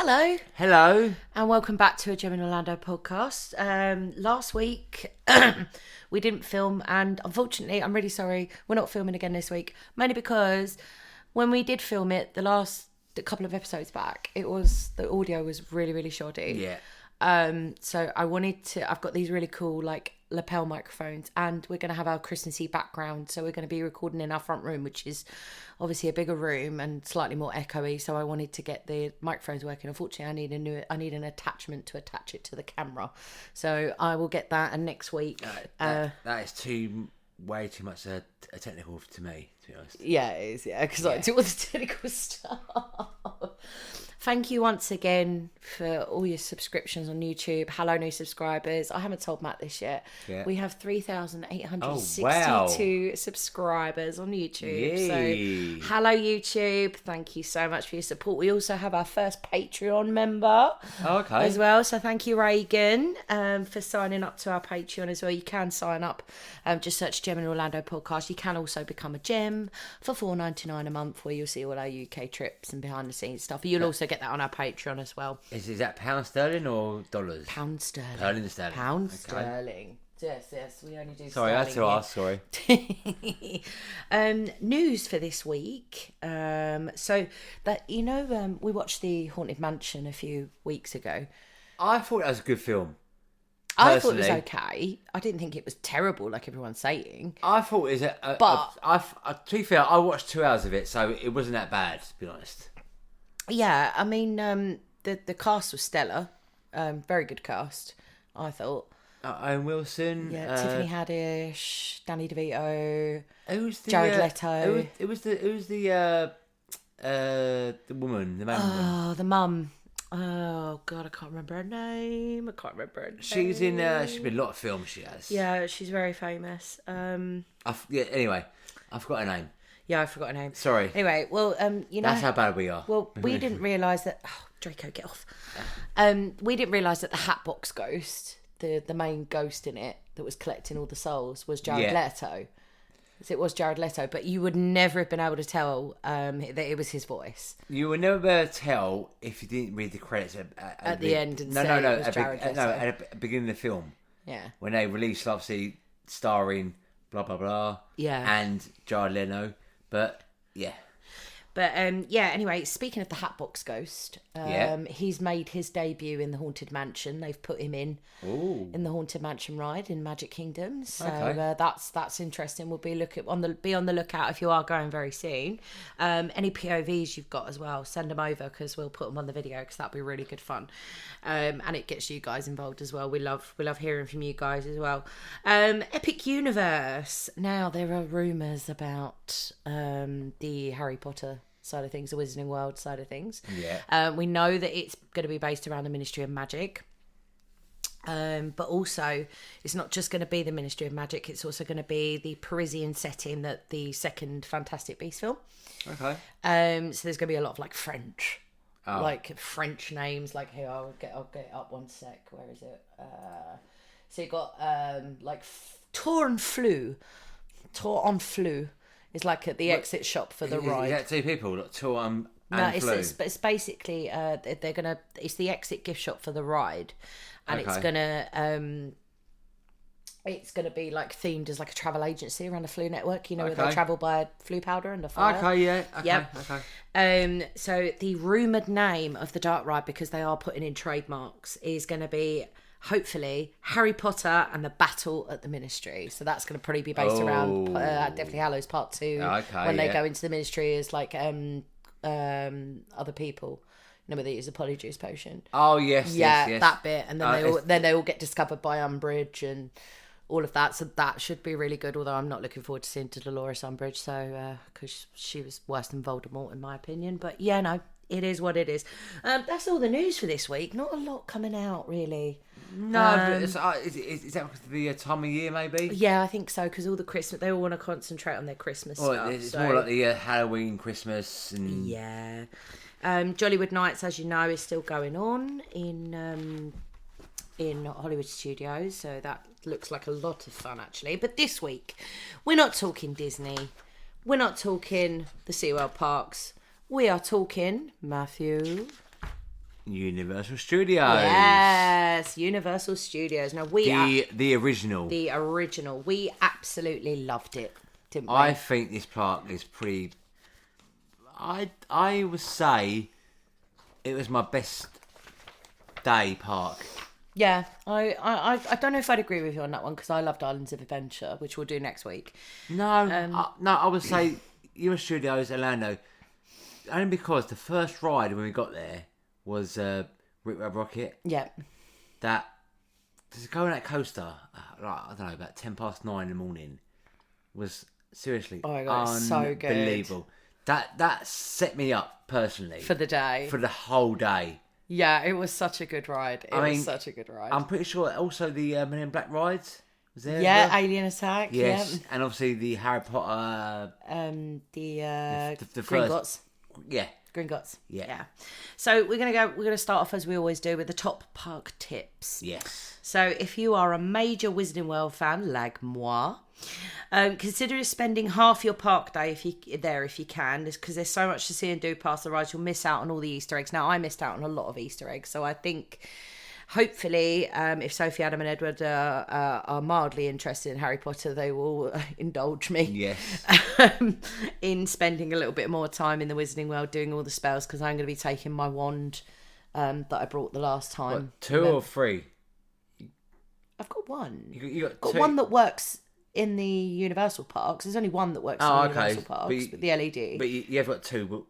Hello. Hello. And welcome back to a Gem in Orlando podcast. Last week we didn't film, and unfortunately, I'm really sorry, we're not filming again this week, mainly because when we did film it, a couple of episodes back, the audio was really, really shoddy. Yeah. So I've got these really cool lapel microphones, and we're going to have our Christmassy background, so we're going to be recording in our front room, which is obviously a bigger room and slightly more echoey. So I wanted to get the microphones working. Unfortunately, I need an attachment to attach it to the camera, so I will get that. And next week That is way too much a technical to me, to be honest. Yeah, it is. Yeah, because I do all the technical stuff. Thank you once again for all your subscriptions on YouTube. Hello, new subscribers. I haven't told Matt this yet. Yeah. We have 3,862 wow. subscribers on YouTube. Yay. So, hello, YouTube. Thank you so much for your support. We also have our first Patreon member as well. So, thank you, Reagan, for signing up to our Patreon as well. You can sign up. Just search Gem in Orlando podcast. You can also become a Gem for $4.99 a month, where you'll see all our UK trips and behind the scenes stuff. You'll also get that on our Patreon as well. Is that pound sterling or dollars? Pound sterling. Pound sterling. Sterling. Yes, we only do sorry, I had to ask, sorry. News for this week. So that we watched the Haunted Mansion a few weeks ago. I thought that was a good film. I thought it was okay. I didn't think it was terrible like everyone's saying. I thought it was to be fair, I watched 2 hours of it, so it wasn't that bad, to be honest. Yeah, I mean, the cast was stellar. Very good cast, I thought. Owen Wilson. Yeah, Tiffany Haddish, Danny DeVito, Jared Leto. It was the woman, the main woman. Oh, the mum. Oh, God, I can't remember her name. She's in she's been in a lot of films, she has. Yeah, she's very famous. Anyway, I forgot her name. Yeah, I forgot her name. Sorry. Anyway, well, That's how bad we are. Well, we didn't realise that... Oh, Draco, get off. We didn't realise that the Hatbox Ghost, the main ghost in it that was collecting all the souls, was Jared Leto. It was Jared Leto, but you would never have been able to tell that it was his voice. You would never be able to tell if you didn't read the credits at the end and say it was Jared Leto. No, at the beginning of the film. Yeah. When they released, obviously, starring blah, blah, blah. Yeah. And Jared Leto. But, yeah. But, anyway, speaking of the Hatbox Ghost, he's made his debut in the Haunted Mansion. They've put him in the Haunted Mansion ride in Magic Kingdom. So that's interesting. We'll be on the lookout if you are going very soon. Any POVs you've got as well, send them over, because we'll put them on the video, because that'll be really good fun. And it gets you guys involved as well. We love hearing from you guys as well. Epic Universe. Now, there are rumours about the Harry Potter side of things, the Wizarding World side of things. Yeah. We know that it's going to be based around the Ministry of Magic. But also, it's not just going to be the Ministry of Magic, it's also going to be the Parisian setting that the second Fantastic Beasts film. Okay. So there's going to be a lot of French. French names, here, I'll get it up one sec. Where is it? So you got Tour en Fleu. It's at the exit shop for the ride. Is that two people? Tour and no, Fleu? it's basically it's the exit gift shop for the ride, and it's gonna be themed as a travel agency around the Fleu network. Where they travel by Fleu powder and the fire. Okay, yeah. Okay, yep. Okay. So the rumoured name of the dark ride, because they are putting in trademarks, is going to be, hopefully, Harry Potter and the Battle at the Ministry. So that's going to probably be based around Deathly Hallows Part 2, when they go into the Ministry as other people. Where they use the Polyjuice potion. Oh yes, yes. That bit, and then they all get discovered by Umbridge and all of that. So that should be really good. Although I'm not looking forward to seeing Dolores Umbridge, so because she was worse than Voldemort in my opinion. But yeah, no, it is what it is. That's all the news for this week. Not a lot coming out really. No, is that because of the time of year maybe? Yeah, I think so, because all the Christmas, they all want to concentrate on their Christmas stuff. It's more like the Halloween, Christmas, and yeah. Jollywood Nights, as you know, is still going on in Hollywood Studios, so that looks like a lot of fun actually. But this week, we're not talking Disney, we're not talking the SeaWorld parks, we are talking, Matthew, Universal Studios. Yes, Universal Studios. Now the original. The original. We absolutely loved it, didn't we? I think this park is pretty. I would say it was my best day park. Yeah, I don't know if I'd agree with you on that one because I loved Islands of Adventure, which we'll do next week. No, I would say Universal Studios Orlando, only because the first ride when we got there was Rip Rap Rocket. Yeah. That to go on that coaster, I don't know, about 9:10 in the morning, was seriously so good. Unbelievable. That set me up personally for the day, for the whole day. Yeah, it was such a good ride. It was such a good ride. I'm pretty sure also the Men in Black rides was there. Yeah, Alien Attack. Yes, yeah. And obviously the Harry Potter. The first, Gringotts. Yeah. Gringotts. Yeah. Yeah. So we're gonna start off as we always do with the top park tips. Yes. So if you are a major Wizarding World fan like moi, consider spending half your park day if you can, because there's so much to see and do past the rides. You'll miss out on all the Easter eggs. Now I missed out on a lot of Easter eggs, so I think hopefully if Sophie, Adam and Edward are mildly interested in Harry Potter, they will indulge me. Yes. In spending a little bit more time in the Wizarding World doing all the spells, because I'm going to be taking my wand that I brought the last time. What, 2 or 3? I've got one. You got two? One that works in the Universal Parks. There's only one that works in the Universal Parks with the LED. But you have got 2.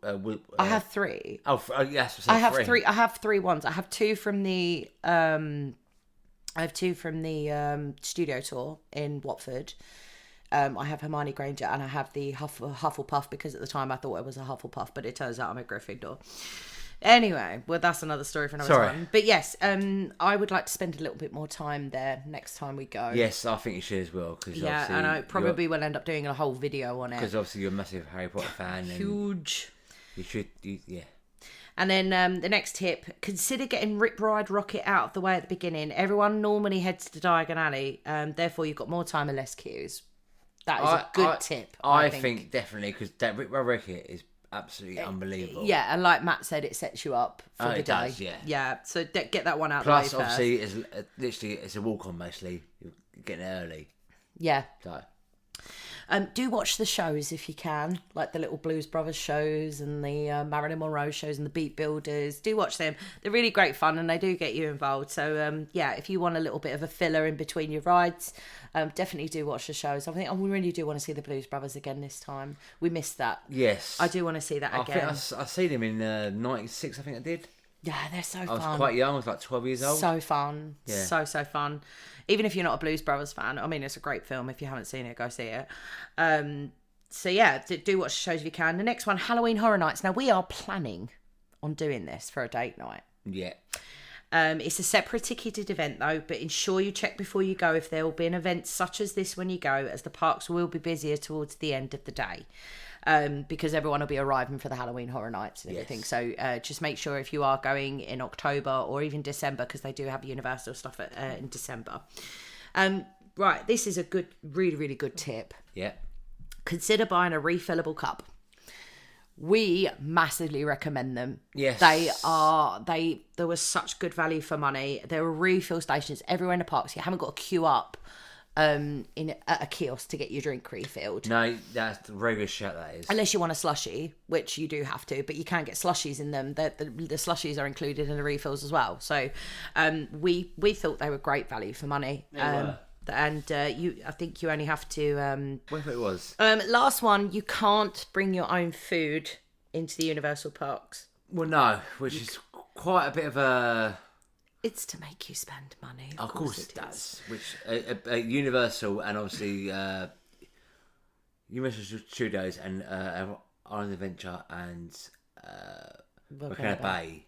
I have 3. Oh, yes. I have 3. I have 3 ones. I have 2 from the. I have 2 from the studio tour in Watford. I have Hermione Granger and I have the Hufflepuff, because at the time I thought it was a Hufflepuff, but it turns out I'm a Gryffindor. Anyway, well, that's another story for another time. But yes, I would like to spend a little bit more time there next time we go. Yes, I think you should as well. Cause yeah, and I probably will end up doing a whole video on it. Because obviously you're a massive Harry Potter fan. Huge. You should, yeah. And then the next tip, consider getting Rip Ride Rocket out of the way at the beginning. Everyone normally heads to Diagon Alley, therefore you've got more time and less queues. That is a good tip. I think definitely, because that Rip Ride Rocket is absolutely unbelievable. Yeah, and like Matt said, it sets you up for the day. Does, yeah. Yeah, so get that one out Plus, of the way first. obviously, it's a walk-on, basically. You're getting it early. Yeah. So. Do watch the shows if you can, like the little Blues Brothers shows and the Marilyn Monroe shows and the Beat Builders. Do watch them. They're really great fun and they do get you involved. So, yeah, if you want a little bit of a filler in between your rides, definitely do watch the shows. I think we really do want to see the Blues Brothers again this time. We missed that. Yes. I do want to see that again. I seen them in 96, I think I did. Yeah, they're so fun. I was quite young. I was like 12 years old. So fun. Yeah. So fun. Even if you're not a Blues Brothers fan. I mean, it's a great film. If you haven't seen it, go see it. So, yeah, do watch the shows if you can. The next one, Halloween Horror Nights. Now, we are planning on doing this for a date night. Yeah. It's a separate ticketed event, though, but ensure you check before you go if there will be an event such as this when you go, as the parks will be busier towards the end of the day. Because everyone will be arriving for the Halloween Horror Nights and everything. Yes. So just make sure if you are going in October or even December, because they do have Universal stuff in December. Right, this is a good, really, really good tip. Yeah. Consider buying a refillable cup. We massively recommend them. Yes. There was such good value for money. There were refill stations everywhere in the parks. You haven't got to queue up at a kiosk to get your drink refilled. No, that's a very good shout, that is. Unless you want a slushie, which you do have to, but you can get slushies in them. The slushies are included in the refills as well. So we thought they were great value for money. They were. And I think you only have to. What it was? Last one, you can't bring your own food into the Universal Parks. Well, no, which is quite a bit of a. It's to make you spend money. Of course it does. Which Universal and obviously Universal Studios and Island Adventure and Volcano Bay.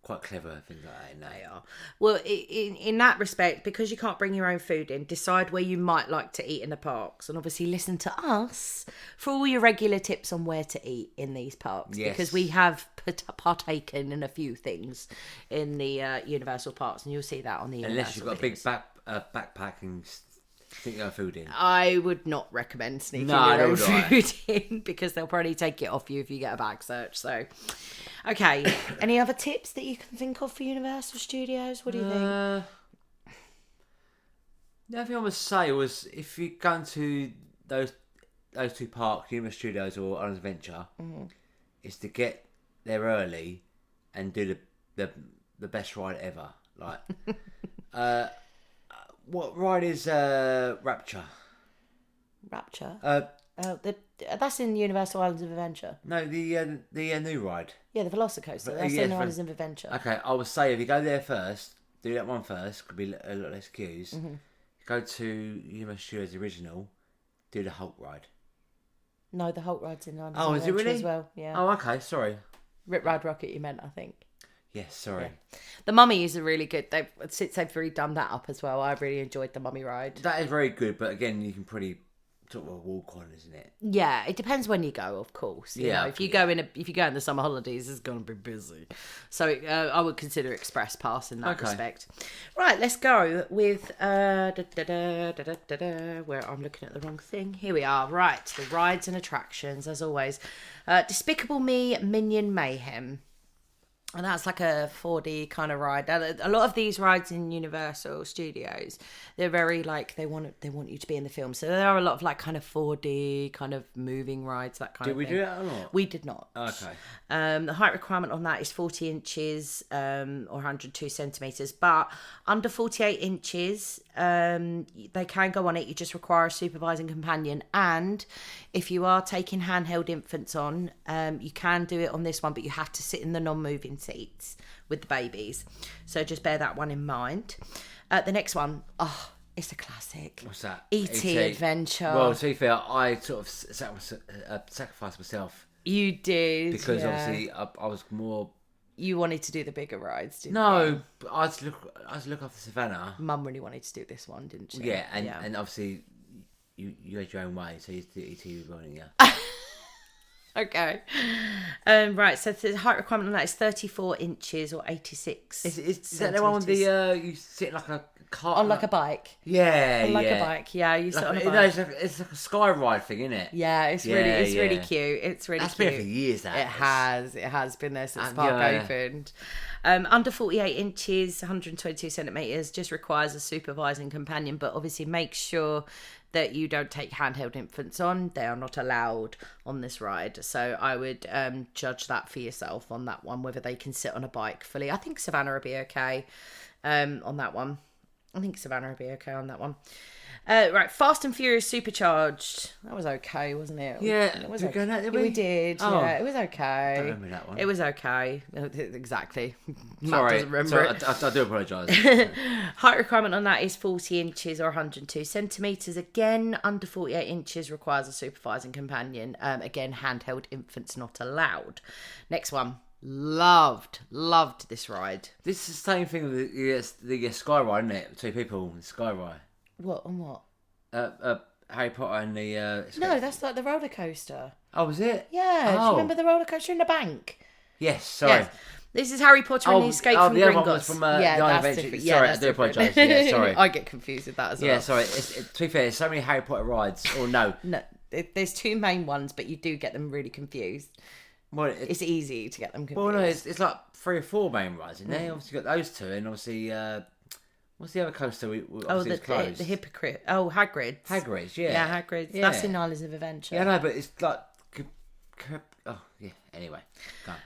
Quite clever things like that in there. They are. Well, in that respect, because you can't bring your own food in, decide where you might like to eat in the parks, and obviously listen to us for all your regular tips on where to eat in these parks. Yes. Because we have partaken in a few things in the Universal Parks, and you'll see that on the Unless Universal you've got videos. a big backpacking Sneak your own food in. I would not recommend sneaking your own food in because they'll probably take it off you if you get a bag search. So, okay. Any other tips that you can think of for Universal Studios? What do you think? The other thing I would say was if you go into those two parks, Universal Studios or Islands of Adventure, is to get there early and do the best ride ever. Like, what ride is Rapture? Rapture? That's in Universal Islands of Adventure. No, the new ride. Yeah, the Velocicoaster. That's in Islands of Adventure. Okay, I would say if you go there first, do that one first. Could be a lot less queues. Go to Universal Studios original. Do the Hulk ride. No, the Hulk ride's in Islands of Adventure. Oh, is it really? As well. Yeah. Oh, okay. Sorry. Rip Ride Rocket, you meant, I think. Yes, sorry. Yeah. The Mummies are really good. Since they've redone that up as well, I really enjoyed the Mummy ride. That is very good, but again, you can pretty sort of walk on, isn't it? Yeah, it depends when you go, of course. You know, if you go in the summer holidays, it's going to be busy. So I would consider Express Pass in that respect. Right, let's go with where I'm looking at the wrong thing. Here we are. Right, the rides and attractions as always. Despicable Me Minion Mayhem. And that's like a 4D kind of ride. A lot of these rides in Universal Studios, they're very like they want you to be in the film. So there are a lot of like kind of 4D kind of moving rides, that kind of thing. Did we do that or not? We did not. Okay. The height requirement on that is 40 inches or 102 centimetres. But under 48 inches, they can go on it. You just require a supervising companion. And if you are taking handheld infants on, you can do it on this one, but you have to sit in the non-moving seats with the babies. So just bear that one in mind. The next one, it's a classic. What's that? E.T. Adventure. Well, to be fair, I sort of sacrificed myself. You did. Because obviously I was more... You wanted to do the bigger rides, didn't you? No, but I was look after Savannah. Mum really wanted to do this one, didn't she? Yeah, and obviously you had your own way, so you did E.T. running, yeah. Okay. Right, so the height requirement on that is 34 inches or 86 Is that the one with the, you sit like a car? On like a bike. Yeah, on like a bike, yeah. You sit on a bike. No, it's like a sky ride thing, isn't it? Yeah, it's really cute. It's really That's cute. That's been for years, that. It has been there since the park opened. Under 48 inches, 122 centimetres, just requires a supervising companion, but obviously make sure that you don't take handheld infants on. They are not allowed on this ride. So I would judge that for yourself on that one, whether they can sit on a bike fully. I think Savannah will be okay on that one. Right, Fast and Furious Supercharged. That was okay, wasn't it? Yeah, it was okay. We did. Oh. Yeah, it was okay. I don't remember that one. It was okay. Exactly. Sorry, Matt doesn't remember I do apologise. Height requirement on that is 40 inches or 102 centimetres. Again, under 48 inches requires a supervising companion. Again, handheld infants not allowed. Next one. Loved this ride. This is the same thing with the Sky Ride, isn't it? 2 people in Sky Ride. What on what? Harry Potter and the... No, that's like the roller coaster. Oh, was it? Yeah. Do you remember the roller coaster in the bank? Yes, sorry. Yes. This is Harry Potter and the Escape from the Gringotts. Other one was from the Adventure. Sorry, I do apologise. Yeah, sorry. I get confused with that as well. Yeah, sorry. To be fair, there's so many Harry Potter rides. Or no. No, there's 2 main ones, but you do get them really confused. Well, it's easy to get them confused. Well, no, it's like 3 or 4 main rides in there. Obviously, you've got those 2, and obviously... what's the other coaster? The hypocrite. Oh, Hagrid's. Hagrid's, yeah. Yeah, Hagrid's. Yeah. That's in Islands of Adventure. Yeah, no, but it's like... Oh, yeah, anyway.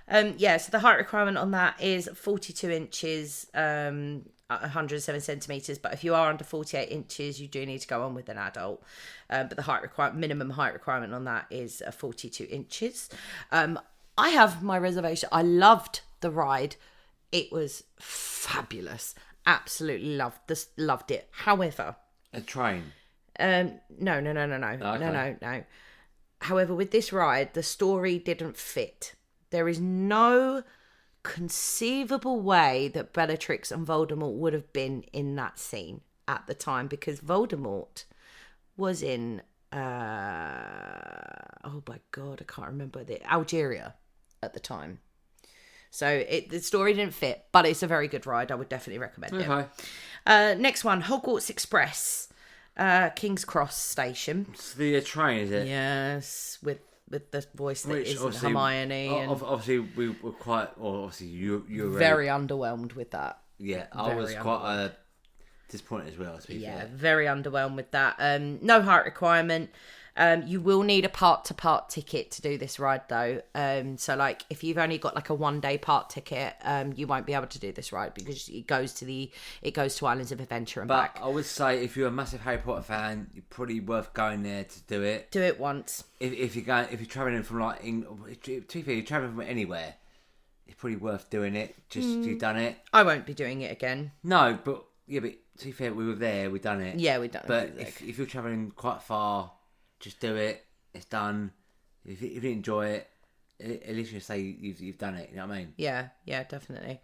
So the height requirement on that is 42 inches, 107 centimetres. But if you are under 48 inches, you do need to go on with an adult. But the minimum height requirement on that is 42 inches. I have my reservation. I loved the ride. It was fabulous. Absolutely loved it. However, a train. No. Okay. No. However, with this ride, the story didn't fit. There is no conceivable way that Bellatrix and Voldemort would have been in that scene at the time, because Voldemort was in oh my god, I can't remember Algeria at the time. So the story didn't fit, but it's a very good ride. I would definitely recommend it. Next one, Hogwarts Express. King's Cross Station. It's the train, is it? Yes, with the voice that isn't Hermione. Obviously, we were quite... Well, obviously, you were very underwhelmed with that. Yeah, I was quite disappointed as well, to be fair. Very underwhelmed with that. No height requirement. You will need a part-to-part ticket to do this ride, though. So, like, if you've only got like a one-day part ticket, you won't be able to do this ride because it goes to Islands of Adventure and back. But I would say if you're a massive Harry Potter fan, you're probably worth going there to do it. Do it once. If you're traveling from like you're traveling from anywhere, it's probably worth doing it. Just you've done it. I won't be doing it again. No, but to be fair, we were there. We've done it. Yeah, we've done it. But if you're traveling quite far, just do it. It's done. If you enjoy it, at least you say you've done it. You know what I mean? Yeah, definitely.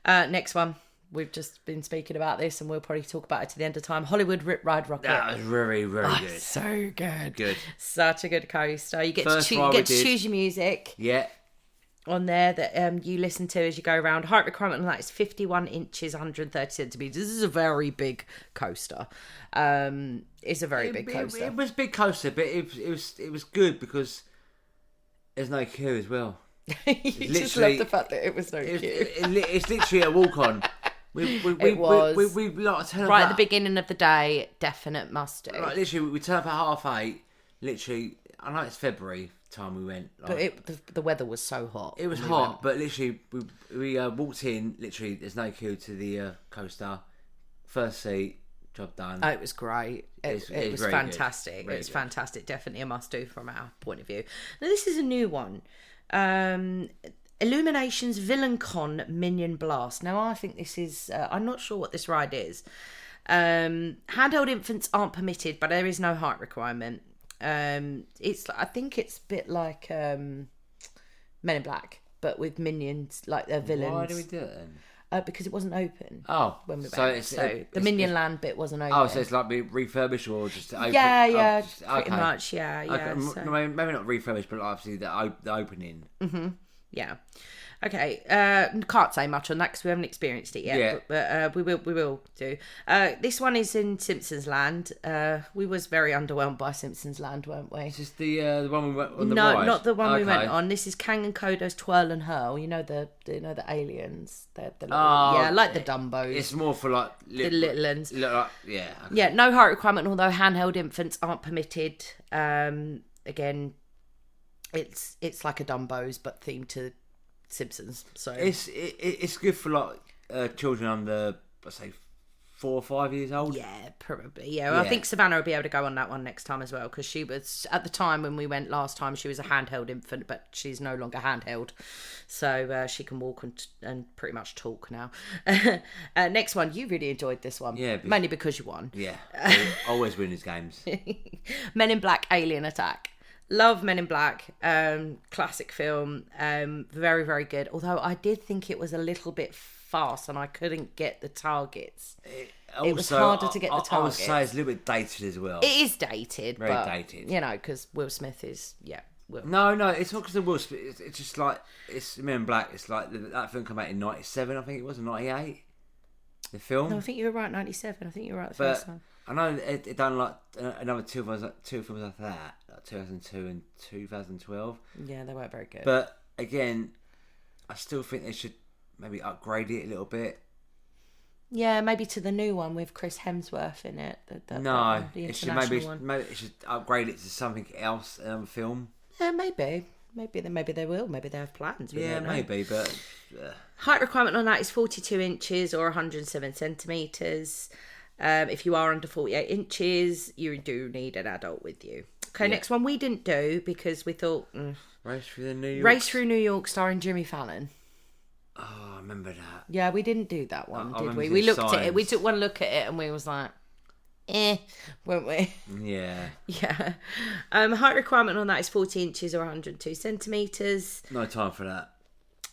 Next one. We've just been speaking about this, and we'll probably talk about it to the end of time. Hollywood Rip Ride Rocket. That was very, very good. So good. Good. Such a good coaster. You get to choose your music. Yeah. On there that you listen to as you go around. Height requirement on that is 51 inches, 130 centimetres. This is a very big coaster. It's a very big coaster. It was a big coaster, but it was good because there's no queue as well. You just love the fact that it was no queue. It's literally a walk on. It was. We right at the beginning of the day, definite must do. Right, literally, we turned up at 8:30. Literally, I know it's February time we went. Like, but the weather was so hot. It was hot, but literally, we walked in. Literally, there's no queue to the coaster. First seat, job done. Oh, it was great. It was fantastic. It was fantastic. Definitely a must do from our point of view. Now, this is a new one. Illuminations Villain Con Minion Blast. Now, I think this is... I'm not sure what this ride is. Handheld infants aren't permitted, but there is no height requirement. I think it's a bit like Men in Black, but with minions, like they're villains. Why do we do it then? Because it wasn't open. Oh, when we went. The Minion Land bit wasn't open. Oh, so it's like refurbished or just open? Yeah, pretty much. Yeah. Okay. So. Maybe not refurbished, but obviously the opening. Mm-hmm. Yeah. Okay, can't say much on that because we haven't experienced it yet, but we will do. This one is in Simpsons Land. We was very underwhelmed by Simpsons Land, weren't we? Is this the one we went on the ride? No, not the one we went on. This is Kang and Kodo's Twirl and Hurl. You know the aliens. They're the little, like the Dumbos. It's more for like the little ones. Okay. Yeah, no height requirement. Although handheld infants aren't permitted. Again, it's like a Dumbos but themed to Simpsons. So it's good for like children under, let's say, 4 or 5 years old. Yeah, probably. Yeah, well, I think Savannah will be able to go on that one next time as well because she was at the time when we went last time. She was a handheld infant, but she's no longer handheld, so she can walk and pretty much talk now. Next one, you really enjoyed this one, mainly because you won. Yeah, I always win these games. Men in Black Alien Attack. Love Men in Black, classic film, very, very good. Although I did think it was a little bit fast and I couldn't get the targets. It was harder to get the targets. I would say it's a little bit dated as well. It is dated. Very dated. You know, because Will Smith is, Will. No, it's not because of Will Smith. It's just like, it's Men in Black. It's like that film came out in 97, I think it was, or 98. The film. No, I think you were right, 97. I think you were right the first time. I know it done like another two films after that, like 2002 and 2012. Yeah, they weren't very good. But again, I still think they should maybe upgrade it a little bit. Yeah, maybe to the new one with Chris Hemsworth in it. It should maybe it should upgrade it to something else, another film. Yeah, maybe they will. Maybe they have plans. Yeah, maybe, but height requirement on that is 42 inches or 107 centimeters. If you are under 48 inches, you do need an adult with you. Okay, next one we didn't do because we thought... Race Through New York. Race Through New York starring Jimmy Fallon. Oh, I remember that. Yeah, we didn't do that one, did we? We looked at it. We took one look at it and we was like, weren't we? Yeah. Yeah. Height requirement on that is 40 inches or 102 centimetres. No time for that.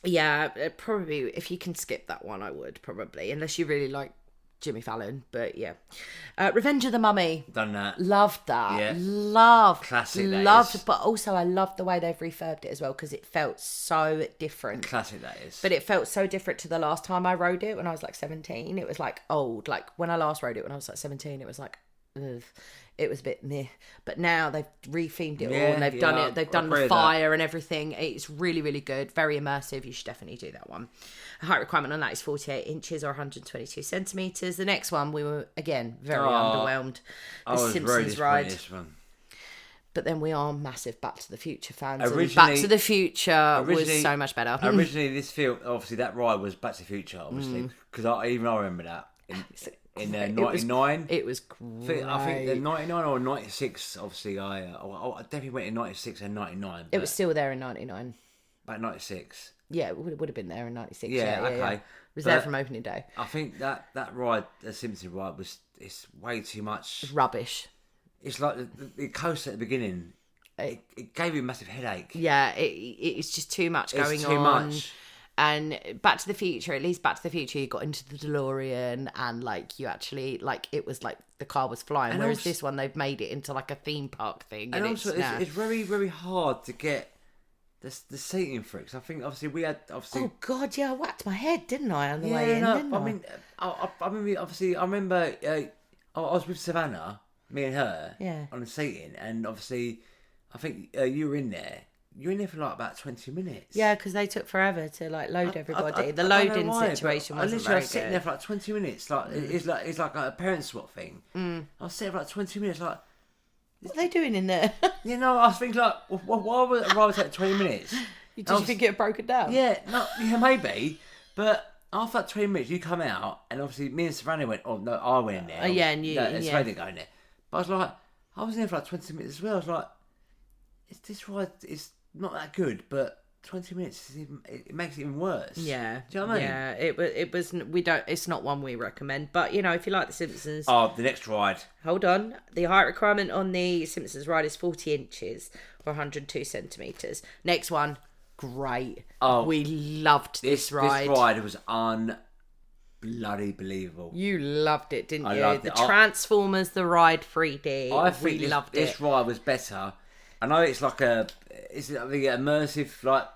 Yeah, probably if you can skip that one, I would probably, unless you really like Jimmy Fallon, but yeah. Revenge of the Mummy. Done that. Loved that. Yeah. Loved. Classic. Loved, but also I loved the way they've refurbed it as well because it felt so different. Classic that is. But it felt so different to the last time I rode it when I was like 17. It was like old. Like when I last rode it when I was like 17, it was like it was a bit meh. But now they've rethemed it all and they've done it. They've done the fire and everything. It's really, really good. Very immersive. You should definitely do that one. The height requirement on that is 48 inches or 122 centimetres. The next one, we were, again, very underwhelmed. The Simpsons ride. This one. But then we are massive Back to the Future fans. And Back to the Future was so much better. Originally, this film, obviously, that ride was Back to the Future, obviously. Because I remember that. In 99. It was great. I think the 99 or 96, obviously, I definitely went in 96 and 99. It was still there in 99. About 96. Yeah, it would have been there in 96. Yeah, okay. Yeah. It was there from opening day. I think that ride, the Simpsons ride, it's way too much. It's rubbish. It's like the coaster at the beginning. It gave you a massive headache. Yeah, it's just too much going on. It's too much. And Back to the Future, at least Back to the Future, you got into the DeLorean and like you actually, like it was like the car was flying. And whereas this one, they've made it into like a theme park thing. And also, it's very, very hard to get the seating for it. Because I think obviously we had Oh God, yeah, I whacked my head, didn't I, on the way in? I mean, I remember I was with Savannah, me and her, on the seating, and obviously I think you were in there. You were in there for like about 20 minutes. Yeah, because they took forever to like load everybody. The loading situation wasn't very good. I was sitting there for like 20 minutes. Like it's like a parent swap thing. I was sitting for like 20 minutes. Like, what are they doing in there? You know, I was thinking like, why would it take 20 minutes? Did you think it had broken down? Yeah, maybe. But after that 20 minutes, you come out, and obviously me and Savannah went. Oh no, I went in there. And you. Savannah didn't go in there. But I was like, I was in there for like 20 minutes as well. I was like, this ride is not that good, but 20 minutes it makes it even worse. Yeah. Do you know what I mean? Yeah, it was it's not one we recommend, but you know, if you like the Simpsons. Oh, the next ride. Hold on. The height requirement on the Simpsons ride is 40 inches or 102 centimetres. Next one, great. Oh, we loved this ride. This ride was bloody believable. You loved it, didn't you? I loved it. Transformers the ride 3D. I think this ride was better. I know it's like the immersive like.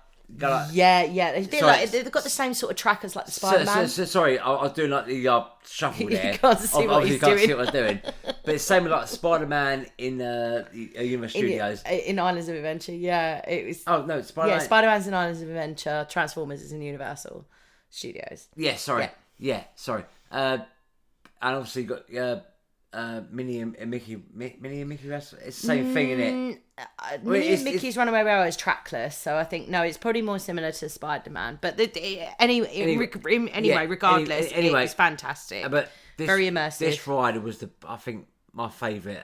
Yeah. They've got the same sort of track as like the Spider-Man. Sorry, I was doing like the shuffle there. You can't see what he's doing. You can't see what I'm doing. But it's the same with like Spider-Man in Universal Studios. In Islands of Adventure, yeah. It was. Oh no, Spider-Man. Yeah, Spider-Man's in Islands of Adventure. Transformers is in Universal Studios. Yeah, sorry. Yeah, sorry. And obviously you got Minnie and Mickey. Minnie and Mickey, it's the same thing, isn't it? Minnie and Mickey's Runaway Railroad is trackless, so I think it's probably more similar to Spider-Man. But anyway, regardless, it was fantastic. But very immersive. This ride was I think my favourite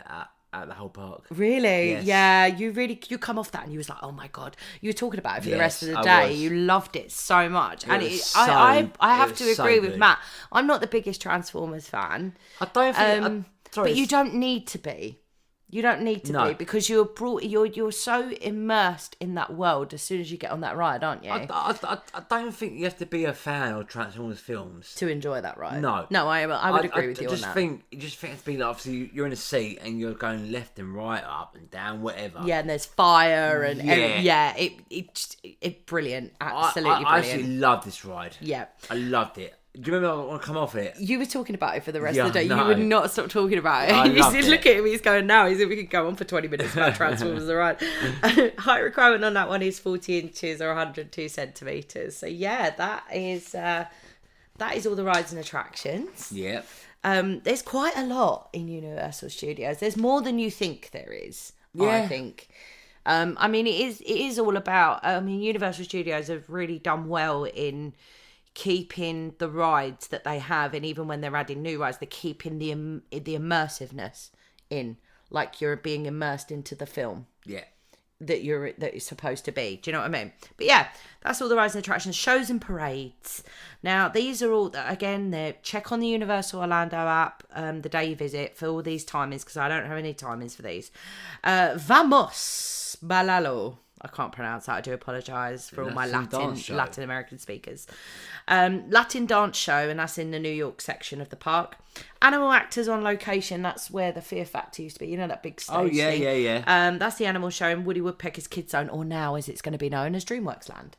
at the whole park. Really? Yes. Yeah, you come off that and you was like, oh my God, you were talking about it for the rest of the day. You loved it so much. I have to agree with Matt. I'm not the biggest Transformers fan. I don't think but you don't need to be. You don't need to be because you're so immersed in that world as soon as you get on that ride, aren't you? I don't think you have to be a fan of Transformers films to enjoy that ride. No, I would agree with you on that. You just think it's be like, obviously you're in a seat and you're going left and right, up and down, whatever. Yeah, and there's fire and it's brilliant, absolutely brilliant. I actually loved this ride. Yeah, I loved it. Do you remember I want to come off it? You were talking about it for the rest of the day. No. You would not stop talking about it. I loved it. Look at him, he's going now. We could go on for 20 minutes about Transformers the ride. Height requirement on that one is 40 inches or 102 centimetres. So yeah, that is all the rides and attractions. Yep. There's quite a lot in Universal Studios. There's more than you think there is, I think. I mean, it is all about... Universal Studios have really done well in keeping the rides that they have, and even when they're adding new rides, they're keeping the immersiveness in, like you're being immersed into the film. Yeah. That you're supposed to be. Do you know what I mean? But yeah, that's all the rides and attractions, shows and parades. Now, these are all, again, check on the Universal Orlando app the day you visit for all these timings, because I don't have any timings for these. Vamos Balalo. I can't pronounce that. I do apologise for all my Latin American speakers. Latin dance show, and that's in the New York section of the park. Animal actors on location. That's where the Fear Factor used to be. You know, that big stage thing? Yeah. That's the animal show in Woody Woodpecker's Kids Zone, or now as it's going to be known as DreamWorks Land.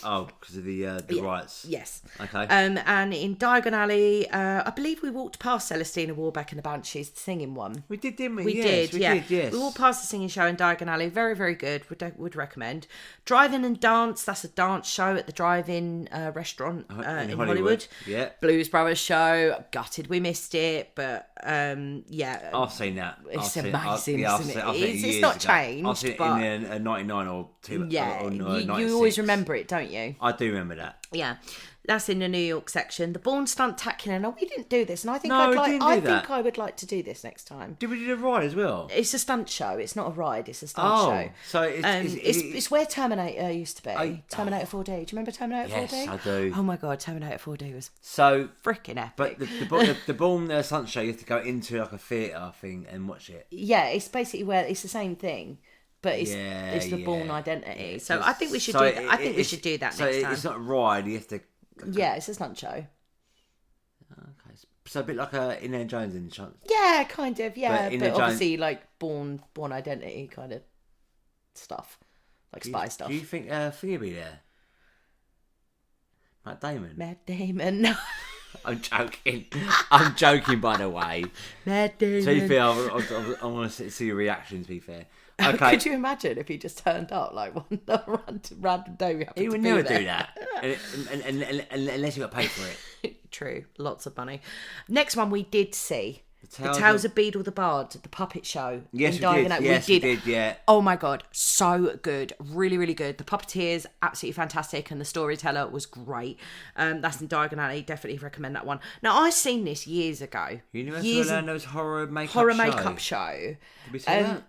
Oh, because of the rights. Yes. Okay. And in Diagon Alley, I believe we walked past Celestina Warbeck and the Banshees, the singing one. We did, didn't we? We did, yes. We walked past the singing show in Diagon Alley. Very, very good. Would recommend. Drive-In and Dance. That's a dance show at the drive-in restaurant in Hollywood. Yeah. Blues Brothers show. Gutted we missed it, but yeah. I've seen that. It's amazing, isn't it? It's not changed. I've seen it in 99 or 2. Yeah, or you always remember it, don't you? I do remember that. Yeah, that's in the New York section. The Bourne Stuntacular. No, we didn't do this, and I think think I would like to do this next time. Did we do a ride as well? It's a stunt show. It's not a ride. It's a stunt show. So it's where Terminator used to be. Terminator 4D. Do you remember Terminator 4D? Yes, I do. Oh my god, Terminator 4D was so freaking epic. But the Bourne stunt show, you have to go into like a theatre thing and watch it. Yeah, it's basically where it's the same thing. But it's the Bourne identity. Yeah, so I think we should do that. I think we should do that next time. It's not a ride, you have to... Yeah, it's a stunt show. Okay. So a bit like Indiana Jones in the Yeah, kind of, yeah. But obviously like Bourne identity kind of stuff. Like spy stuff. Do you think Thea be there? Matt Damon? No. I'm joking, by the way. Matt Damon. To be fair, I want to see your reaction, to be fair. Okay. Could you imagine if he just turned up like one random day we happened He would to be never there? do that. Unless you got paid for it. True. Lots of money. Next one we did see. The Tales of Beadle the Bard, the puppet show. Yes, we did. Yeah. Oh my god, so good, really, really good. The puppeteers absolutely fantastic, and the storyteller was great. That's in Diagon Alley. Definitely recommend that one. Now I've seen this years ago. Universal Orlando's horror makeup show. Did we see that?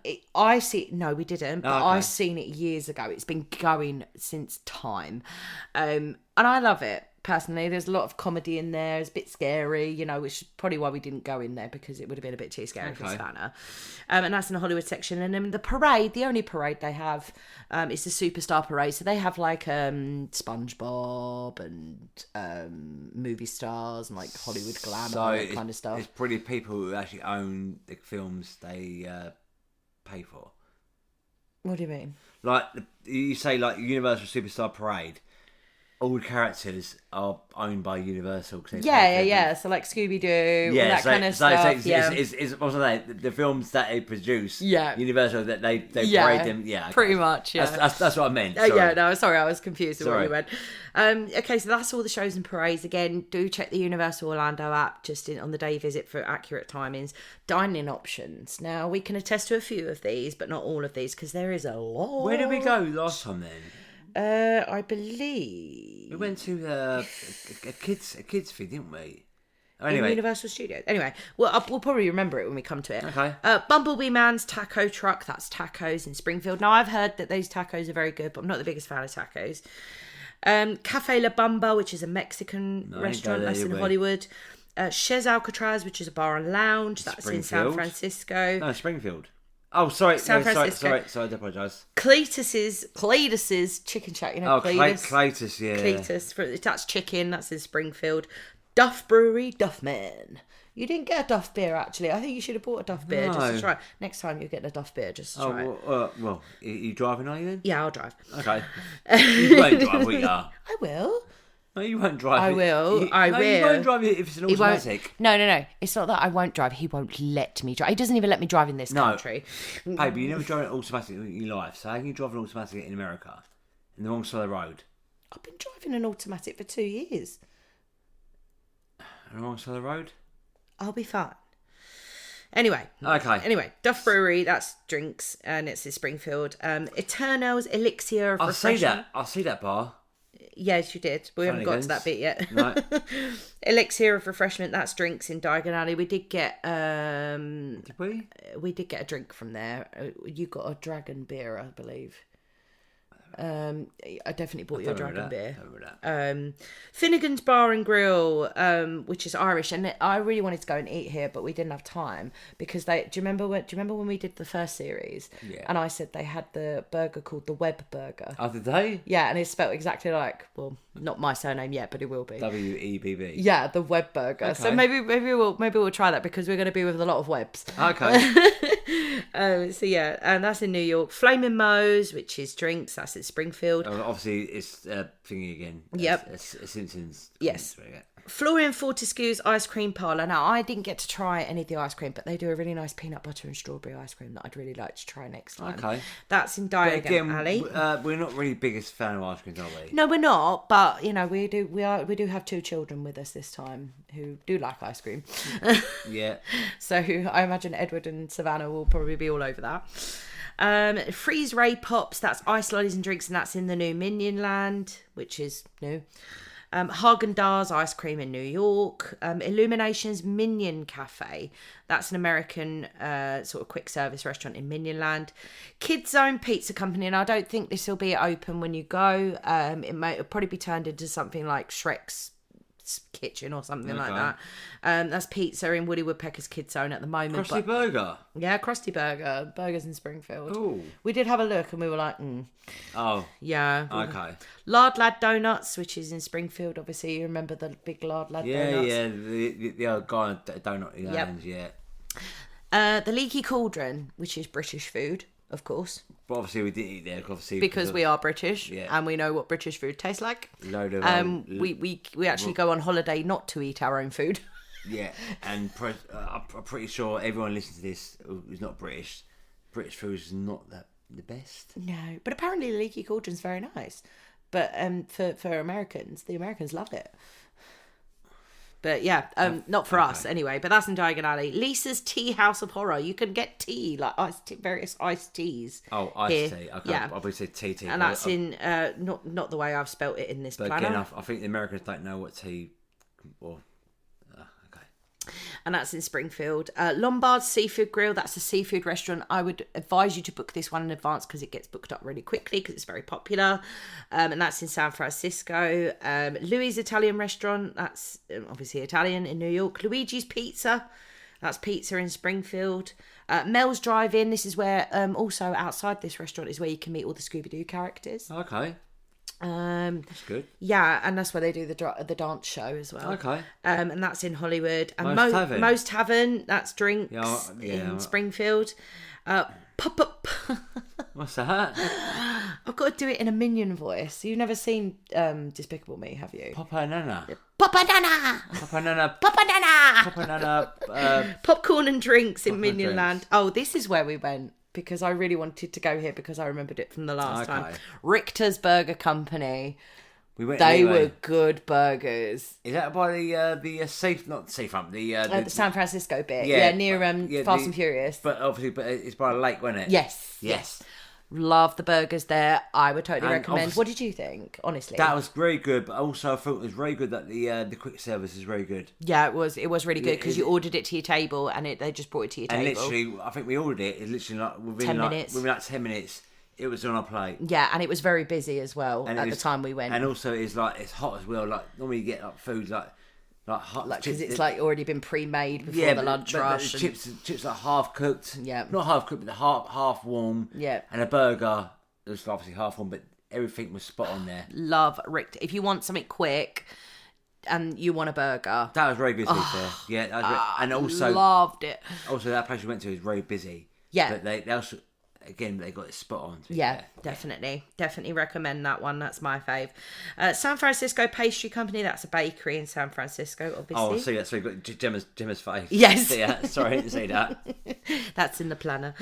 No, we didn't. But I've seen it years ago. It's been going since time, and I love it. Personally, there's a lot of comedy in there. It's a bit scary, which is probably why we didn't go in there, because it would have been a bit too scary for Savannah. And that's in the Hollywood section. And then the parade, the only parade they have is the Superstar Parade. So they have like SpongeBob and movie stars and like Hollywood glamour, that kind of stuff. It's pretty people who actually own the films they pay for. What do you mean? Like you say, like Universal Superstar Parade. All the characters are owned by Universal. Yeah. So like Scooby-Doo, all that kind of stuff. It's what's the films that they produce. Yeah. Universal that they parade them. Yeah. Okay. Pretty much. Yeah. That's what I meant. Sorry, I was confused with what you meant. Okay, so that's all the shows and parades. Again, do check the Universal Orlando app on the day you visit for accurate timings. Dining options. Now we can attest to a few of these, but not all of these, because there is a lot. Where did we go last time then? I believe we went to a kids thing, didn't we? Anyway, in Universal Studios. Anyway, we'll probably remember it when we come to it. Okay. Bumblebee Man's Taco Truck. That's tacos in Springfield. Now I've heard that those tacos are very good, but I'm not the biggest fan of tacos. Cafe La Bamba, which is a Mexican restaurant that's in Hollywood. Chez Alcatraz, which is a bar and lounge. That's in San Francisco. No, Springfield. Oh, sorry. San Francisco. Sorry, I apologise. Cletus's Chicken Shack. Cletus, yeah. Cletus. That's chicken. That's in Springfield. Duff Brewery, Duffman. You didn't get a Duff beer, actually. I think you should have bought a Duff beer just to try. Next time you're getting a Duff beer just to try it. Well, are you driving, are you then? Yeah, I'll drive. Okay. You won't drive, will you? I will. No, you won't drive. I will. You won't drive it if it's an automatic. No. It's not that I won't drive. He won't let me drive. He doesn't even let me drive in this country. Hey, but you never drive an automatic in your life. So how can you drive an automatic in America? In the wrong side of the road? I've been driving an automatic for 2 years. On the wrong side of the road? I'll be fine. Anyway, Duff Brewery, that's drinks, and it's in Springfield. Eternal's Elixir of Refreshment. I see that bar. Yes, you did. We haven't got to that bit yet. No. Elixir of Refreshment, that's drinks in Diagon Alley. We did get Did we? We did get a drink from there. You got a dragon beer, I believe. I definitely bought you a dragon beer. That. Finnegan's Bar and Grill, which is Irish, and I really wanted to go and eat here, but we didn't have time because do you remember when we did the first series? Yeah. And I said they had the burger called the Web Burger. Oh, did they? Yeah, and it's spelled exactly like, well, not my surname yet, but it will be. WEBB. Yeah, the Web Burger. Okay. So maybe we'll try that because we're going to be with a lot of webs. Okay. So yeah, and that's in New York. Flaming Moe's, which is drinks, that's in Springfield. Obviously, it's thingy again. Yep. It's Simpsons. Yes. Florian Fortescue's ice cream parlour. Now, I didn't get to try any of the ice cream, but they do a really nice peanut butter and strawberry ice cream that I'd really like to try next time. Okay. That's in Diagon Alley. We're not really biggest fan of ice creams, are we? No, we're not. But we do have 2 children with us this time who do like ice cream. Yeah. So I imagine Edward and Savannah will probably be all over that. Freeze Ray Pops, that's ice lollies and drinks, and that's in the new Minion Land, which is new. Haagen-Dazs ice cream in New York. Illuminations Minion Cafe, that's an American sort of quick service restaurant in Minion Land. Kids Zone Pizza Company, and I don't think this will be open when you go. It'll probably be turned into something like Shrek's kitchen or something like that. That's pizza in Woody Woodpecker's Kids Zone at the moment. Krusty Burger. Yeah, Krusty Burger. Burgers in Springfield. Ooh. We did have a look and we were like, Oh. Yeah. Okay. Lard Lad Donuts, which is in Springfield. Obviously, you remember the big Lard Lad Donuts. Yeah. The old guy on donut lands, yeah. The Leaky Cauldron, which is British food, of course. But obviously we didn't eat there, obviously because we are British, yeah. and we know what British food tastes like. Load of we actually go on holiday not to eat our own food. Yeah, and I'm pretty sure everyone listening to this who's not British food is not the best. No, but apparently Leaky Cauldron's very nice. But for Americans, the Americans love it. But yeah, not for us anyway. But that's in Diagon Alley. Lisa's Tea House of Horror. You can get tea, like various iced teas. Oh, iced tea. Okay, yeah. I'll probably say tea. And that's in not the way I've spelt it in this planner. But again, I think the Americans don't know what tea. Or okay. And that's in Springfield. Lombard's Seafood Grill. That's a seafood restaurant. I would advise you to book this one in advance because it gets booked up really quickly because it's very popular. And that's in San Francisco. Louis' Italian Restaurant. That's obviously Italian in New York. Luigi's Pizza. That's pizza in Springfield. Mel's Drive-In. This is where also outside this restaurant is where you can meet all the Scooby-Doo characters. Okay. That's good. Yeah, and that's where they do the dance show as well. Okay. And that's in Hollywood. And Moe's Tavern, that's drinks in Springfield. Pop. What's that? I've got to do it in a Minion voice. You've never seen Despicable Me, have you? Papa Nana. Popcorn and drinks in Minion Land. Oh, this is where we went. Because I really wanted to go here because I remembered it from the last time. Richter's Burger Company. They were good burgers. Is that by the seafront? The San Francisco bit. Yeah, near Fast and Furious. But obviously, it's by a lake, wasn't it? Yes. Love the burgers there. I would totally recommend. What did you think, honestly? That was very good, but also I thought it was very good that the quick service is very good. Yeah, it was really good because you ordered it to your table and they just brought it to your table. And literally, I think we ordered it. It's literally like within 10 minutes, it was on our plate. Yeah, and it was very busy as well at the time we went. And also, it's hot as well. Like normally you get like food like hot, because it's like already been pre-made before the lunch rush. The chips are half cooked. Yeah, not half cooked, but half warm. Yeah, and a burger was obviously half warm, but everything was spot on there. Love Richter. If you want something quick and you want a burger, that was very busy. Yeah, that was and also loved it. Also, that place we went to was very busy. Yeah, but they also. Again, they got it spot on. Yeah, definitely recommend that one. That's my fave. San Francisco Pastry Company. That's a bakery in San Francisco, obviously. Oh, see, that's very good. Gemma's face. Yes. Yeah, sorry, I didn't see that. That's in the planner.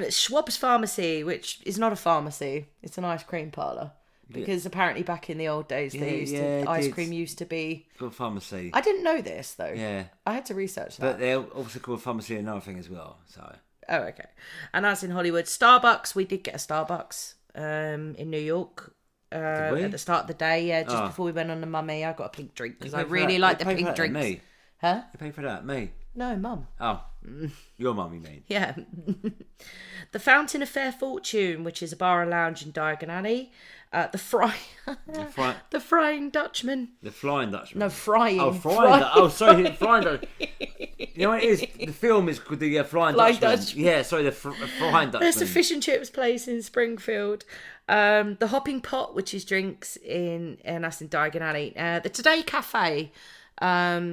Schwab's Pharmacy, which is not a pharmacy. It's an ice cream parlour. Because apparently back in the old days, ice cream used to be... Called pharmacy. I didn't know this, though. Yeah. I had to research that. But they're also called pharmacy another thing as well, so... Oh, okay. And that's in Hollywood. Starbucks. We did get a Starbucks in New York at the start of the day. Yeah, just before we went on the mummy. I got a pink drink because I really like the pink drinks. Me? Huh? You paid for that? Me? No, Mum. Oh, your mum, you mean? Yeah. The Fountain of Fair Fortune, which is a bar and lounge in Diagon Alley. The Frying Dutchman. The Flying Dutchman. No, Frying. Oh, Frying sorry, Flying Dutchman. You know what it is? The film is called the Flying Dutchman. Yeah, sorry, the Flying Dutchman. There's a fish and chips place in Springfield. The Hopping Pot, which is drinks and that's in Diagon Alley. The Today Cafe,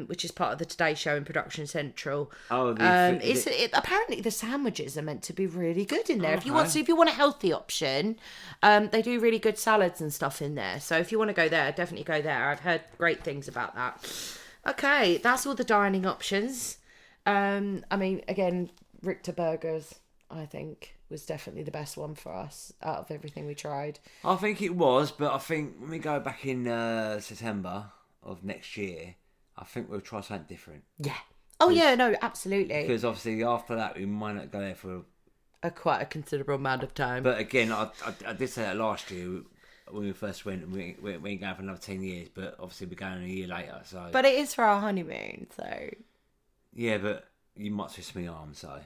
which is part of the Today Show in Production Central. Apparently the sandwiches are meant to be really good in there. Okay. If you want a healthy option, they do really good salads and stuff in there. So if you want to go there, definitely go there. I've heard great things about that. Okay, that's all the dining options. I mean, again, Richter Burgers, I think, was definitely the best one for us out of everything we tried. I think it was, but I think when we go back in September of next year, I think we'll try something different. Yeah. Oh, yeah, no, absolutely. Because obviously after that, we might not go there for quite a considerable amount of time. But again, I did say that last year when we first went, and we ain't going for another 10 years, but obviously we're going a year later. So. But it is for our honeymoon, so... Yeah, but you might twist my arm, so...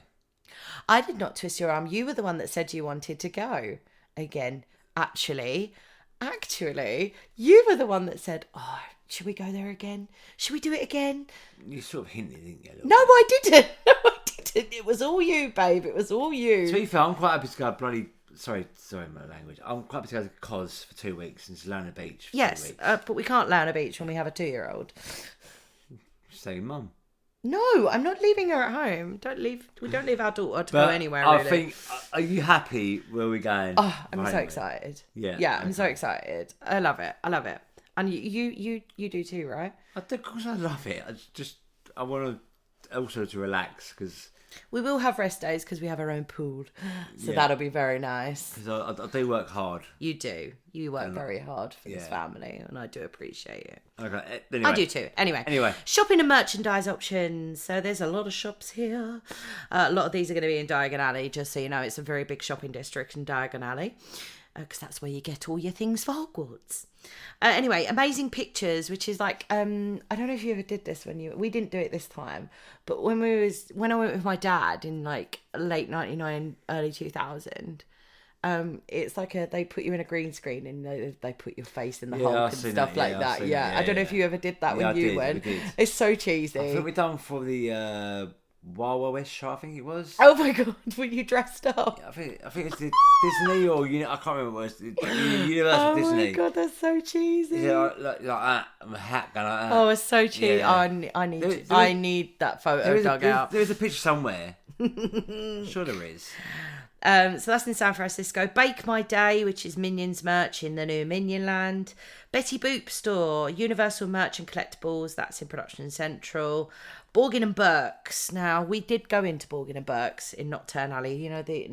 I did not twist your arm. You were the one that said you wanted to go. Again, actually, you were the one that said, oh, should we go there again? Should we do it again? You sort of hinted, didn't you? No, I didn't. It was all you, babe. It was all you. To be fair, I'm quite happy to go bloody... Sorry my language. I'm quite happy to go to Cos for 2 weeks and to lay on the beach for 2 weeks. Yes, but we can't lay on a beach when we have a 2-year-old. Say, Mum. No, I'm not leaving her at home. We don't leave our daughter to go anywhere, really. I think, are you happy where we're going? Oh, I'm so excited. Yeah, I'm so excited. I love it. And you do too, right? Of course I love it. I want to also to relax because... We will have rest days because we have our own pool. So that'll be very nice. Because I do work hard. You do. You work very hard for this family, and I do appreciate it. Okay, anyway. I do too. Anyway. Shopping and merchandise options. So there's a lot of shops here. A lot of these are going to be in Diagon Alley, just so you know. It's a very big shopping district in Diagon Alley. Because that's where you get all your things for Hogwarts. Anyway, Amazing Pictures, which is like, I don't know if you ever did this we didn't do it this time, but when I went with my dad in like late 99, early 2000, it's like they put you in a green screen and they put your face in the Hulk and stuff like that. I don't know if you ever did that when you went. It's so cheesy. I think we done for the Wild Wild West show, I think it was. Oh my god, were you dressed up? Yeah, I think it's the Disney or I can't remember what it was. Universal Disney. Oh my god, that's so cheesy. Yeah, like that. A hat going like that. Oh, it's so cheesy. Yeah. I need that photo dug out. There's a picture somewhere. Sure there is. So that's in San Francisco. Bake My Day, which is Minions merch in the new Minion Land. Betty Boop Store, Universal Merch and Collectibles, that's in Production Central. Borgin and Burke's. Now, we did go into Borgin and Burke's in Nocturne Alley. You know, the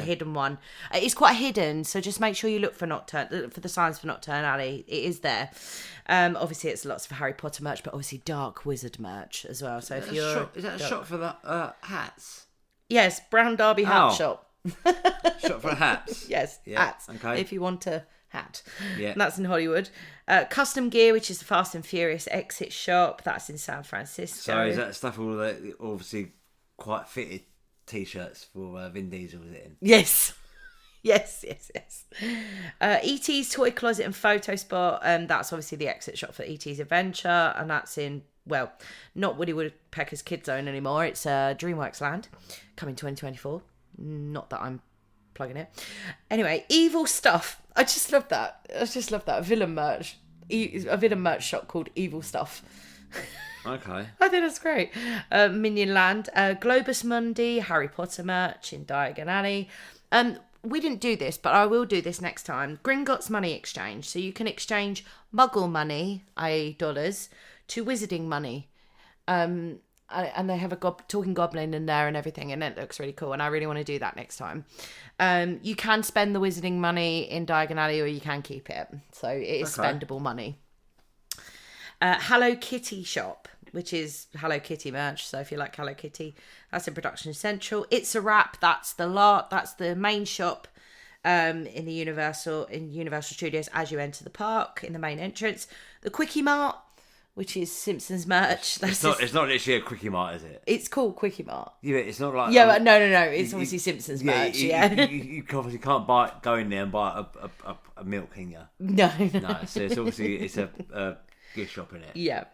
hidden one. It's quite hidden, so just make sure you look for the signs for Nocturne Alley. It is there. Obviously, it's lots of Harry Potter merch, but obviously Dark Wizard merch as well. So is that a shop for the hats? Yes, Brown Derby hat shop. Shop for hats? Yes, hats. Okay. If you want a hat. Yeah. And that's in Hollywood. Custom Gear, which is the Fast and Furious exit shop. That's in San Francisco. So is that stuff all the obviously quite fitted T-shirts for Vin Diesel, is it in? Yes. Yes. E.T.'s Toy Closet and Photo Spot. That's obviously the exit shop for E.T.'s Adventure. And that's in, well, not Woody Woodpecker's Kid Zone anymore. It's DreamWorks Land, coming 2024. Not that I'm plugging it. Anyway, Evil Stuff. I just love that. Villain merch. A villain merch shop called Evil Stuff. Okay. I think that's great. Minion Land. Globus Mundi. Harry Potter merch in Diagon Alley. We didn't do this, but I will do this next time. Gringotts Money Exchange. So you can exchange Muggle money, i.e. dollars, to Wizarding money. And they have a talking goblin in there and everything, and it looks really cool, and I really want to do that next time. You can spend the Wizarding money in Diagon Alley, or you can keep it. So it is spendable money. Hello Kitty shop, which is Hello Kitty merch. So if you like Hello Kitty, that's in Production Central. It's a Wrap, that's the main shop in Universal Studios as you enter the park in the main entrance. The Quickie Mart, which is Simpsons merch. It's not literally a Quickie Mart, is it? It's called Quickie Mart. Yeah, it's not like... Yeah, but no. It's obviously Simpsons merch, You obviously can't go in there and buy a milk, can you? No. No, so it's obviously it's a gift shop in it. Yeah,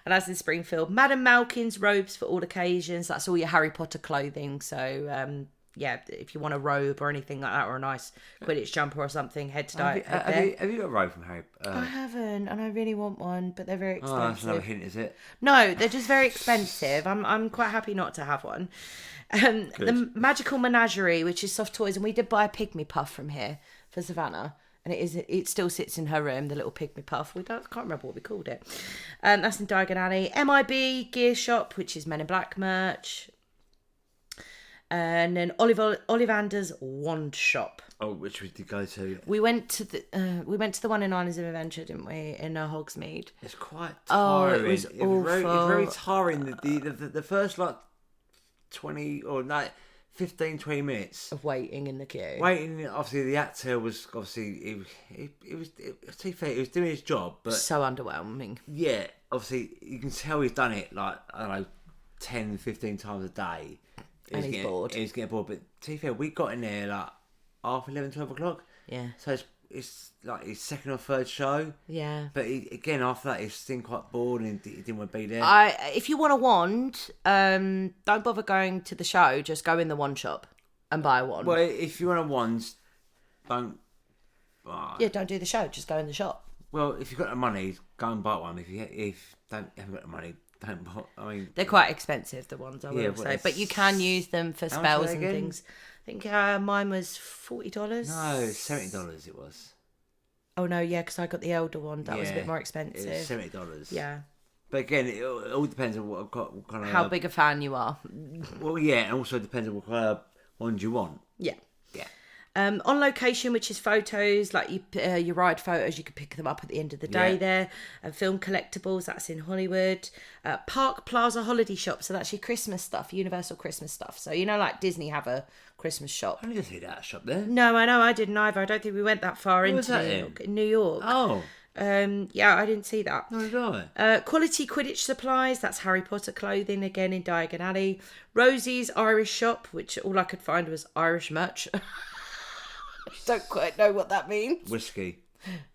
and that's in Springfield. Madame Malkin's robes for all occasions. That's all your Harry Potter clothing. So, if you want a robe or anything like that, or a nice Quidditch jumper or something, head to Have you got a robe from Harry? I haven't, and I really want one, but they're very expensive. Oh, that's another hint, is it? No, they're just very expensive. I'm quite happy not to have one. The Magical Menagerie, which is soft toys, and we did buy a pygmy puff from here for Savannah. And it still sits in her room, the little pygmy puff. I can't remember what we called it. That's in Diagon Alley. MIB Gear Shop, which is Men in Black merch. And then Ollivander's Wand Shop. Oh, which we did go to. We went to the one in Islands of Adventure, didn't we? In Hogsmeade. It's quite tiring. Oh, it was awful. It's very tiring. The first 15-20 minutes of waiting in the queue. Obviously, the actor was obviously it was to be fair, he was doing his job, but so underwhelming. Yeah, obviously you can tell he's done it like 10, 15 times a day. And he's bored. He's getting bored. But to be fair, we got in there like 11:30, 12 o'clock. Yeah. So it's like his second or third show. Yeah. But again, after that, he's still quite bored and he didn't want to be there. If you want a wand, don't bother going to the show. Just go in the wand shop and buy one. Well, if you want a wand, don't. Yeah, don't do the show. Just go in the shop. Well, if you've got the money, go and buy one. If you haven't got the money, don't buy. I mean, they're quite expensive, the ones I will say, but you can use them for spells and things. I think mine was $40. No, $70 it was. Oh no, yeah, because I got the elder one. That was a bit more expensive. It was $70. Yeah. But again, it all depends on what kind of... How big a fan you are. Well, yeah, and also depends on what kind of ones you want. Yeah. Yeah. On location, which is photos, like your ride photos, you can pick them up at the end of the day there. Film collectibles, that's in Hollywood. Park Plaza Holiday Shop, so that's your Christmas stuff, Universal Christmas stuff. So, like Disney have a Christmas shop. I didn't see that shop there. No, I know, I didn't either. I don't think we went that far into New York. In New York. Oh. Yeah, I didn't see that. No, did I? Quality Quidditch supplies, that's Harry Potter clothing, again in Diagon Alley. Rosie's Irish Shop, which all I could find was Irish merch. Don't quite know what that means. Whiskey.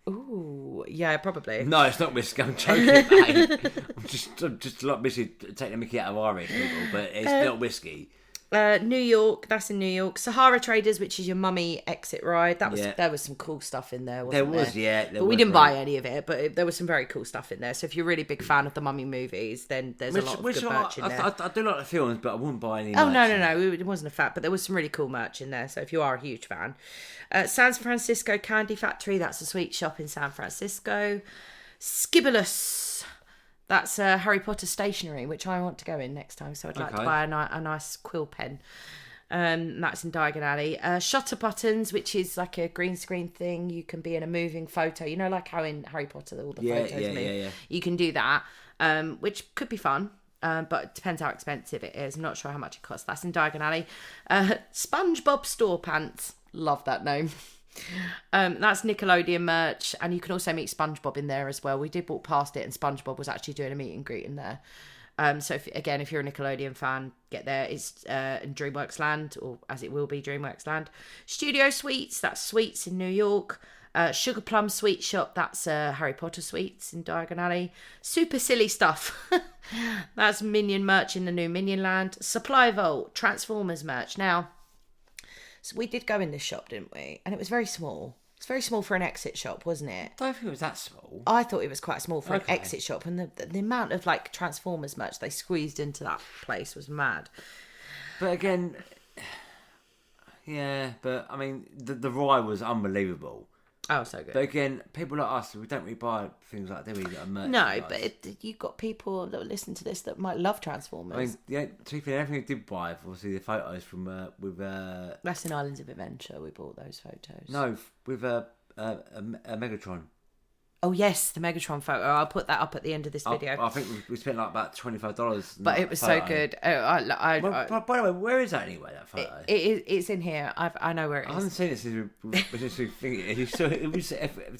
Ooh, yeah, probably. No, it's not whiskey. I'm joking, mate. I'm just like basically taking the mickey out of Irish people, but it's not whiskey. New York, that's in New York. Sahara Traders, which is your mummy exit ride. There was some cool stuff in there, wasn't there? But we didn't buy any of it, but there was some very cool stuff in there. So if you're a really big fan of the mummy movies, then there's a lot of good merch in there. I do like the films, but I wouldn't buy any. Oh, no. It wasn't a fact, but there was some really cool merch in there. So if you are a huge fan. San Francisco Candy Factory, that's a sweet shop in San Francisco. Skibbolus. That's Harry Potter stationery, which I want to go in next time. So I'd like to buy a nice quill pen. That's in Diagon Alley. Shutter buttons, which is like a green screen thing. You can be in a moving photo. Like how in Harry Potter all the photos move. Yeah. You can do that, which could be fun. But it depends how expensive it is. I'm not sure how much it costs. That's in Diagon Alley. SpongeBob Store Pants. Love that name. That's Nickelodeon merch, and you can also meet SpongeBob in there as well. We did walk past it, and SpongeBob was actually doing a meet and greet in there. So if you're a Nickelodeon fan, get there. It's in DreamWorks Land, or as it will be DreamWorks Land. Studio Sweets, that's Sweets in New York. Sugar Plum Sweet Shop, that's Harry Potter Sweets in Diagon Alley. Super Silly Stuff, that's Minion merch in the new Minion Land. Supply Vault, Transformers merch. Now, so we did go in this shop, didn't we? And it was very small. It's very small for an exit shop, wasn't it? I don't think it was that small. I thought it was quite small for an exit shop. And the amount of Transformers merch they squeezed into that place was mad. But again, yeah, but I mean, the ride was unbelievable. Oh, so good. But again, people like us, we don't really buy things like that, do we? No, but you've got people that listen to this that might love Transformers. I mean, to be fair, everything we did buy, obviously the photos from That's in Islands of Adventure. We bought those photos. No, with a Megatron. Oh yes, the Megatron photo. I'll put that up at the end of this video. I think we spent like about $25. But it was so good. By the way, where is that anyway? That photo? It's in here. I know where it is. I haven't seen it since we did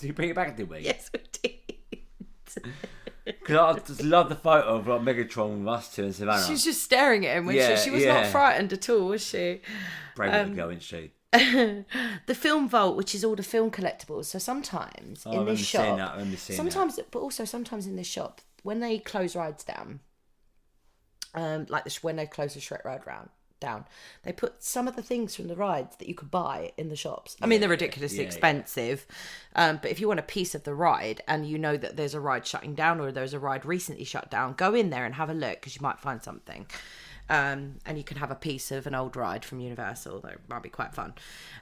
you bring it back, did we? Yes, we did. Because I just love the photo of like Megatron with us two in Savannah. She's just staring at him. When she was not frightened at all, was she? Brave little girl, isn't she? The film vault, which is all the film collectibles. So sometimes in this shop, but also sometimes in this shop, when they close rides down, when they close the Shrek ride down, they put some of the things from the rides that you could buy in the shops. I mean, they're ridiculously expensive, but if you want a piece of the ride and you know that there's a ride shutting down or there's a ride recently shut down, go in there and have a look because you might find something. And you can have a piece of an old ride from Universal. That might be quite fun.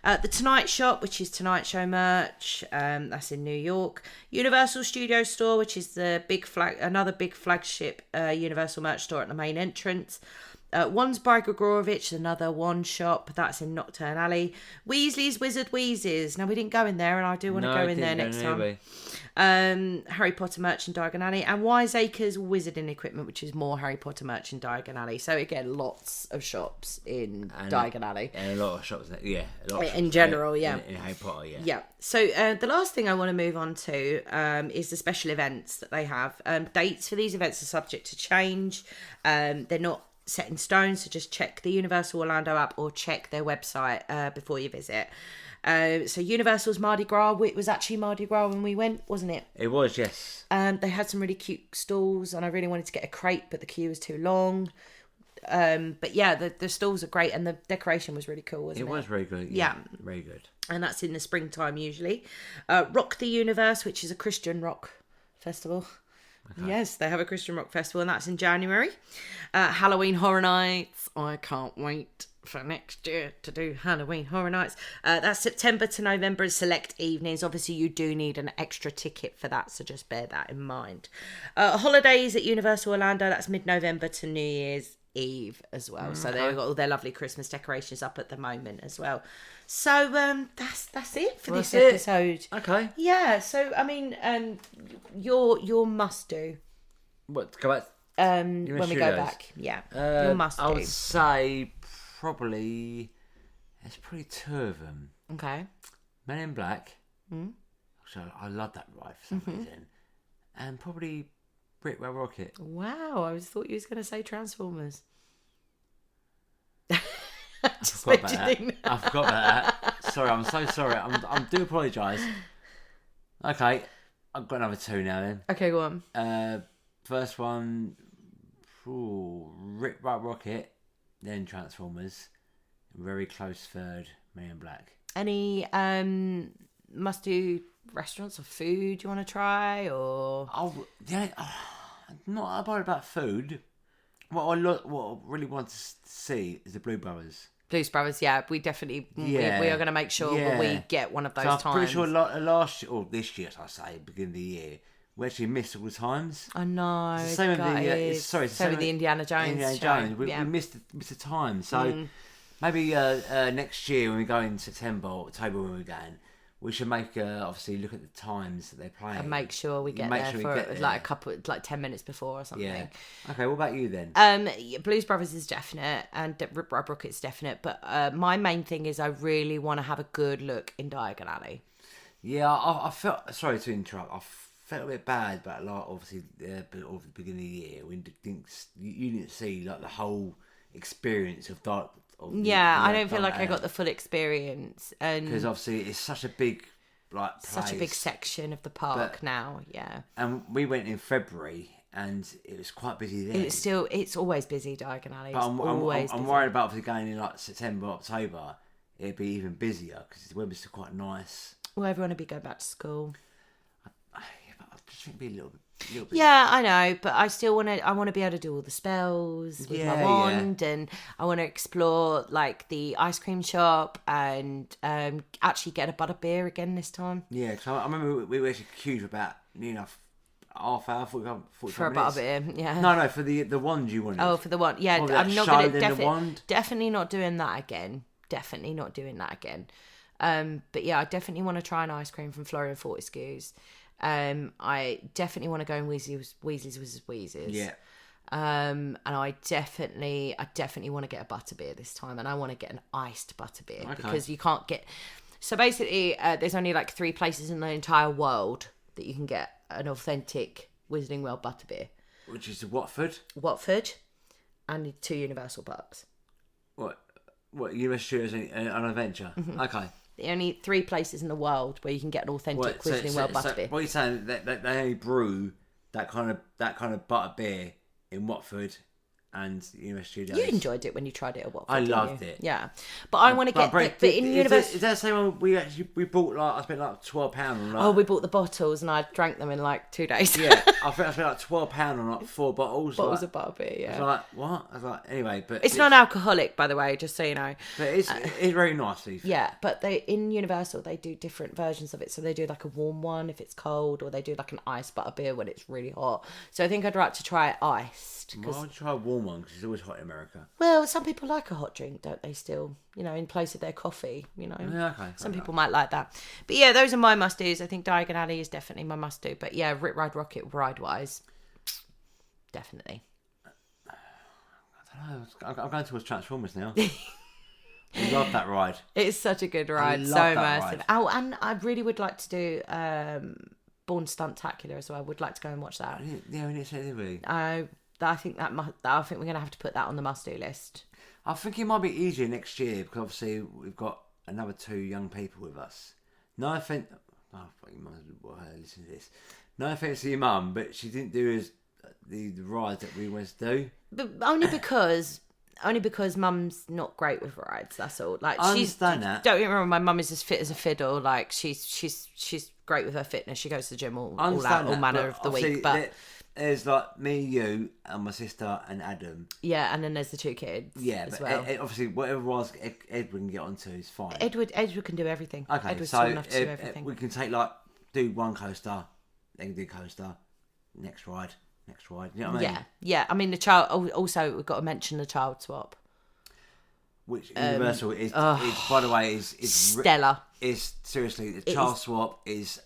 The Tonight Shop, which is Tonight Show merch, that's in New York. Universal Studio Store, which is another big flagship Universal merch store at the main entrance. One's by Grigorovich, another one shop, that's in Nocturne Alley. Weasley's Wizard Wheezes. Now, we didn't go in there, and I do want to go in there next time. Harry Potter merch in Diagon Alley. And Wiseacres Wizarding Equipment, which is more Harry Potter merch in Diagon Alley. So, again, lots of shops in Diagon Alley. And a lot of shops, in general, in Harry Potter, Yeah. So, the last thing I want to move on to is the special events that they have. Dates for these events are subject to change. They're not set in stone, so just check the Universal Orlando app or check their website before you visit. So Universal's Mardi Gras, it was actually Mardi Gras when we went, wasn't it? It was, yes. They had some really cute stalls, and I really wanted to get a crate, but the queue was too long. But yeah, the stalls are great, and the decoration was really cool, wasn't it? It was very good. Yeah, very good. And that's in the springtime usually. Rock the Universe, which is a Christian rock festival. Okay. Yes, they have a Christian rock festival, and that's in January. Halloween Horror Nights. I can't wait for next year to do Halloween Horror Nights. That's September to November, select evenings. Obviously, you do need an extra ticket for that, so just bear that in mind. Holidays at Universal Orlando. That's mid-November to New Year's Eve as well. So they've got all their lovely Christmas decorations up at the moment as well. So that's it for this episode. Okay. Yeah. So I mean, your must do. What, go back? When we go back, yeah. Your must do. I would say probably there's probably two of them. Okay. Men in Black. So I love that ride for some reason, and probably Brit Red Rocket. Wow, I thought you was going to say Transformers. I forgot about that. Sorry, I'm so sorry. I do apologise. Okay, I've got another two now then. Okay, go on. First one, Red Rocket, then Transformers. Very close third, Men in Black. Any must do restaurants or food you want to try, or? Not about food. What I really want to see is the Blue Brothers. Blues Brothers, yeah, we definitely we are going to make sure that we get one of those times. I'm pretty sure last year, or this year, I say, beginning of the year, we actually missed all the times. I know. It's the same with the same with the Indiana Jones. We missed the time. So maybe next year when we go in September or October when we're going, we should make obviously look at the times that they're playing and make sure we get there like 10 minutes before or something. Yeah. Okay. What about you then? Blues Brothers is definite, and Rip Ride Rocket's definite. But my main thing is I really want to have a good look in Diagon Alley. Yeah, I felt, sorry to interrupt. I felt a bit bad about obviously at the beginning of the year when you didn't see like the whole experience of Dark. I don't feel like I got the full experience, and because obviously it's such a big place, such a big section of the park now. Yeah, and we went in February, and it was quite busy then. It's always busy, Diagon Alley. But I'm worried about obviously going in like September, October. It'd be even busier because the weather's still quite nice. Well, everyone would be going back to school. I just think it'd be a little bit. Yeah, I know, but I still want to. I want to be able to do all the spells with my wand, and I want to explore like the ice cream shop and actually get a butterbeer again this time. Yeah, because I remember we were actually queued for about half hour, 45 for a butterbeer. Yeah, no, for the wand you wanted. Oh, for the wand. Yeah, I'm not going to definitely not doing that again. Definitely not doing that again. But yeah, I definitely want to try an ice cream from Florian Fortescue's. I definitely want to go in Weasley's Wheezes. Yeah. And I definitely want to get a butterbeer this time, and I want to get an iced butterbeer because you can't get. So basically, there's only like 3 places in the entire world that you can get an authentic Wizarding World butterbeer. Which is Watford? Watford, and 2 Universal parks. What Universal Studios and Adventure? Mm-hmm. Okay. The only 3 places in the world where you can get an authentic Wizarding World butterbeer. What are you saying? That they only brew that kind of butterbeer in Watford and Universal Studios. You enjoyed it when you tried it at Watford. I loved it. Yeah, but I want to get. But in Universal, is that the same one we bought? Like I spent like £12 on. Like, oh, we bought the bottles and I drank them in like 2 days. Yeah, I think I spent like £12 on like 4 bottles. Bottles of butterbeer. Yeah. I was like, what? I was like, anyway, but it's non-alcoholic, by the way, just so you know. But it's very nice. Yeah, but in Universal they do different versions of it. So they do like a warm one if it's cold, or they do like an iced butterbeer when it's really hot. So I think I'd like to try it iced. Why would you try a warm one? Because it's always hot in America. Well, some people like a hot drink, don't they? Still, in place of their coffee. Yeah, okay. Some people might like that. But yeah, those are my must-dos. I think Diagon Alley is definitely my must-do. But yeah, Rip Ride Rockit ride-wise, definitely. I don't know. I'm going towards Transformers now. I love that ride. It's such a good ride. So immersive. Oh, and I really would like to do Born Stuntacular as well. I would like to go and watch that. Yeah, we need to say that, really. I think we're going to have to put that on the must-do list. I think it might be easier next year because obviously we've got another 2 young people with us. No offence. Oh, you might listen to this. No offence to your mum, but she didn't do the rides that we wanted to do. But only because mum's not great with rides. That's all. Like, I understand that. Don't get me wrong. My mum is as fit as a fiddle. Like, she's great with her fitness. She goes to the gym all manner of the week. But there's like me, you, and my sister and Adam. Yeah, and then there's the 2 kids. Yeah, as but well. obviously whatever rides Edward can get onto is fine. Edward can do everything. Okay, Edward's so strong enough to do everything. We can do one coaster, then do coaster, next ride. You know what I mean? Yeah. I mean, the child. Also, we've got to mention the child swap. Which Universal is by the way, is stellar. Is seriously the child swap is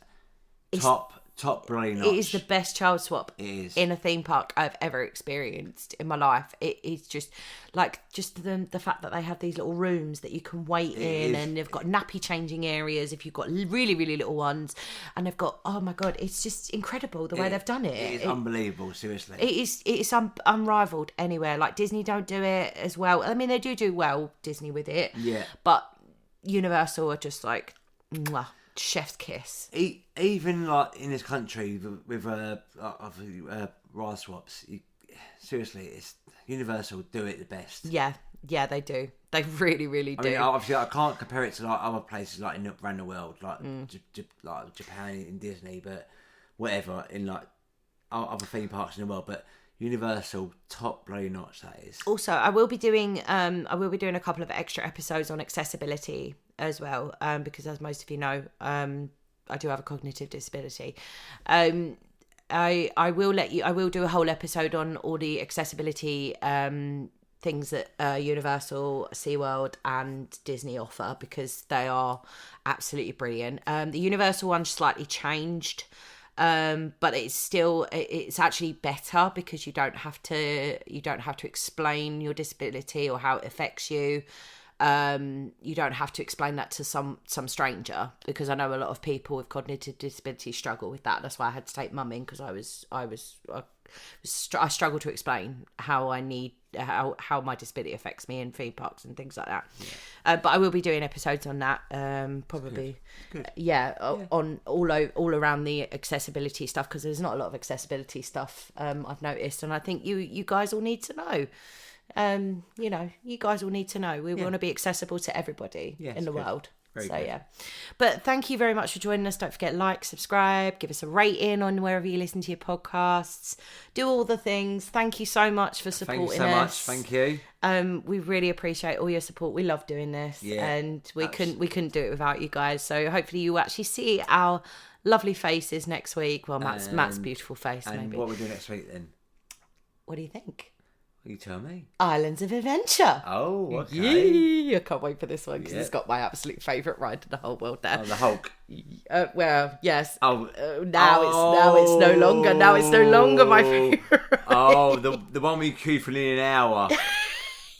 top brilliant. It is the best child swap in a theme park I've ever experienced in my life. It is just the fact that they have these little rooms that you can wait in, and they've got nappy changing areas if you've got really, really little ones, and they've got, oh my god, it's just incredible the way they've done it. It is unbelievable, seriously. It is unrivaled anywhere. Like, Disney don't do it as well. I mean, they do well, Disney, with it. Yeah. But Universal are just like, mwah. Chef's kiss. Even like in this country with ride swaps, seriously, it's Universal do it the best. Yeah, they do. They really, really do. I mean, obviously, I can't compare it to like other places like around the world, like like Japan and Disney, but whatever in like other theme parks in the world, but. Universal top bloody notch, that is. Also, I will be doing a couple of extra episodes on accessibility as well, because as most of you know, I do have a cognitive disability. I will do a whole episode on all the accessibility things that Universal, SeaWorld and Disney offer, because they are absolutely brilliant. The Universal one slightly changed. But it's actually better because you don't have to explain your disability or how it affects you. You don't have to explain that to some stranger, because I know a lot of people with cognitive disability struggle with that. That's why I had to take mum in, because I struggle to explain how my disability affects me in theme parks and things like that. Yeah. But I will be doing episodes on that, probably. Good. Yeah, on all around the accessibility stuff, because there's not a lot of accessibility stuff I've noticed, and I think you guys all need to know. You guys all need to know. We want to be accessible to everybody in the world. Very good. Yeah. But thank you very much for joining us. Don't forget, like, subscribe, give us a rating on wherever you listen to your podcasts. Do all the things. Thank you so much for supporting us. Thank you so much. Thank you. We really appreciate all your support. We love doing this, and we couldn't do it without you guys. So hopefully you actually see our lovely faces next week. Well, Matt's beautiful face. And maybe. What we do next week then? What do you think? You tell me. Islands of Adventure. Oh, okay. Yee! I can't wait for this one, because it's got my absolute favourite ride in the whole world there. Oh, the Hulk. Well, yes. Now it's no longer my favourite. Oh, the one we queued for nearly an hour.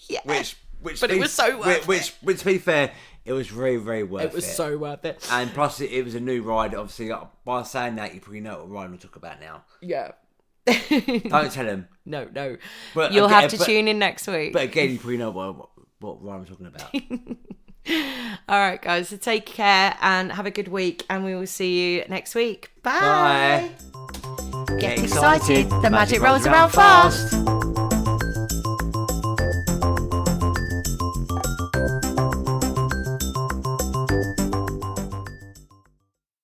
Yeah. But it was so worth it. Which, to be fair, it was very, very worth it. It was so worth it. And plus, it was a new ride. Obviously, by saying that, you probably know what ride we'll talk about now. Yeah. Don't tell him. No. But You'll have to tune in next week. But again, you probably know what I'm talking about. All right, guys. So take care and have a good week, and we will see you next week. Bye. Bye. Get excited. The magic rolls around fast.